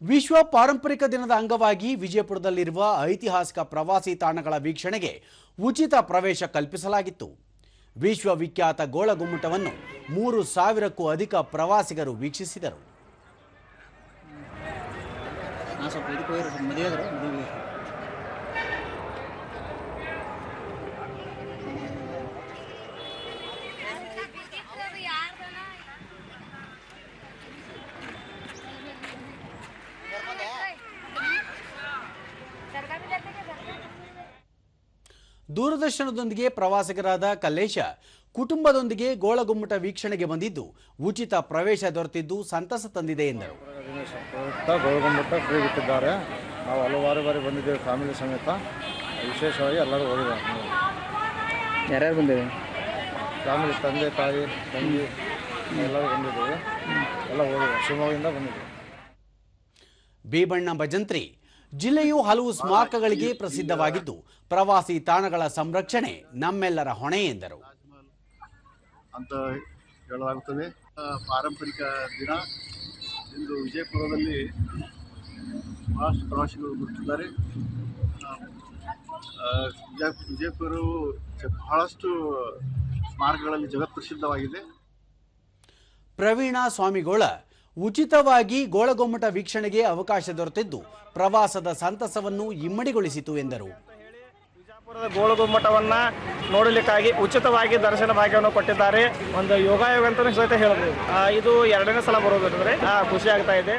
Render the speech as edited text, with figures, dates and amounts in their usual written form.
ವಿಶ್ವ ಪಾರಂಪರಿಕ ದಿನದ ಅಂಗವಾಗಿ ವಿಜಯಪುರದಲ್ಲಿರುವ ಐತಿಹಾಸಿಕ ಪ್ರವಾಸಿ ತಾಣಗಳ ವೀಕ್ಷಣೆಗೆ ಉಚಿತ ಪ್ರವೇಶ ಕಲ್ಪಿಸಲಾಗಿತ್ತು. ವಿಶ್ವವಿಖ್ಯಾತ ಗೋಳಗುಮ್ಮಟವನ್ನು 3000ಕ್ಕೂ ಅಧಿಕ ಪ್ರವಾಸಿಗರು ವೀಕ್ಷಿಸಿದರು. ದೂರದರ್ಶನದೊಂದಿಗೆ ಪ್ರವಾಸಿಗರಾದ ಕಲ್ಲೇಶ ಕುಟುಂಬದೊಂದಿಗೆ ಗೋಳಗುಮ್ಮಟ ವೀಕ್ಷಣೆಗೆ ಬಂದಿದ್ದು ಉಚಿತ ಪ್ರವೇಶ ದೊರೆತಿದ್ದು ಸಂತಸ ತಂದಿದೆ ಎಂದರು. ಗೋಳಗುಮ್ಮಟ ಫ್ರೀ ಬಿಟ್ಟಿದ್ದಾರೆ. ನಾವು ಹಲವಾರು ಬಾರಿ ಬಂದಿದ್ದೇವೆ ಫ್ಯಾಮಿಲಿ ಸಮೇತ. ವಿಶೇಷವಾಗಿ ಎಲ್ಲರೂ ಹೋಗಿದ್ದಾರೆ. ಯಾರ್ಯಾರು ಬಂದಿದೆ? ಫ್ಯಾಮಿಲಿ, ತಂದೆ ತಾಯಿ ತಂಗಿ ಎಲ್ಲರೂ ಬಂದಿದ್ದೇವೆ. ಎಲ್ಲ ಹೋಗಿದ್ದಾರೆ. ಶಿವಮೊಗ್ಗದಿಂದ ಬಂದಿದ್ದೇವೆ. ಬೀಬಣ್ಣ ಭಜಂತ್ರಿ ಜಿಲ್ಲೆಯು ಹಲವು ಸ್ಮಾರಕಗಳಿಗೆ ಪ್ರಸಿದ್ಧವಾಗಿದ್ದು ಪ್ರವಾಸಿ ತಾಣಗಳ ಸಂರಕ್ಷಣೆ ನಮ್ಮೆಲ್ಲರ ಹೊಣೆ ಎಂದರು. ಅಂತ ಹೇಳಲಾಗುತ್ತದೆ. ಪಾರಂಪರಿಕ ದಿನ ಇಂದು ವಿಜಯಪುರದಲ್ಲಿ ಬಹಳಷ್ಟು ಪ್ರವಾಸಿಗರು ಬರುತ್ತಿದ್ದಾರೆ. ವಿಜಯಪುರವು ಬಹಳಷ್ಟು ಸ್ಮಾರಕಗಳಲ್ಲಿ ಜಗತ್ಪ್ರಸಿದ್ಧವಾಗಿದೆ. ಪ್ರವೀಣ ಸ್ವಾಮಿಗೋಳ ಉಚಿತವಾಗಿ ಗೋಳಗುಮ್ಮಟ ವೀಕ್ಷಣೆಗೆ ಅವಕಾಶ ದೊರೆತಿದ್ದು ಪ್ರವಾಸದ ಸಂತಸವನ್ನು ಇಮ್ಮಡಿಗೊಳಿಸಿತು ಎಂದರು. ವಿಜಯಪುರದ ಗೋಳಗುಮ್ಮಟವನ್ನು ನೋಡಲಿಕ್ಕಾಗಿ ಉಚಿತವಾಗಿ ದರ್ಶನ ಭಾಗ್ಯವನ್ನು ಕೊಟ್ಟಿದ್ದಾರೆ. ಒಂದು ಯೋಗಾಯೋಗ ಅಂತ ಸಹಿತ ಹೇಳಬಹುದು. ಇದು 2ನೇ ಸಲ ಬರೋದಂದ್ರೆ ಖುಷಿ ಆಗ್ತಾ ಇದೆ.